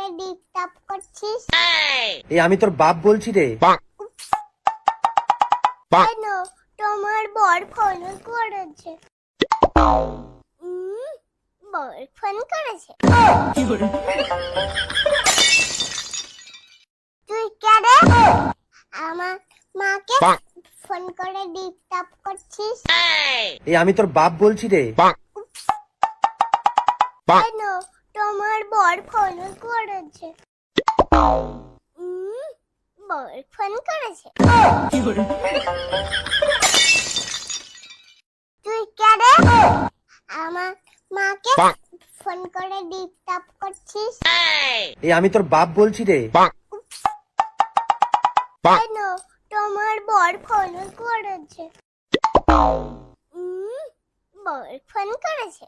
করে ডিস্টার্ব করছিস? এই আমি তোর বাপ বলছি রে। কেন? তোমার বর ফোন করেছে। বর ফোন করেছে? তুই কেন আমার মাকে ফোন করে ডিস্টার্ব করছিস? এই আমি তোর বাপ বলছি রে। কেন? তোমার বর ফোন করেছে। বর ফোন করেছে? তুই কেন আমার মাকে ফোন করে ডিস্টার্ব করছিস? এই আমি তোর বাপ বলছি রে। কেন? তোমার বর ফোন করেছে। বর ফোন করেছে?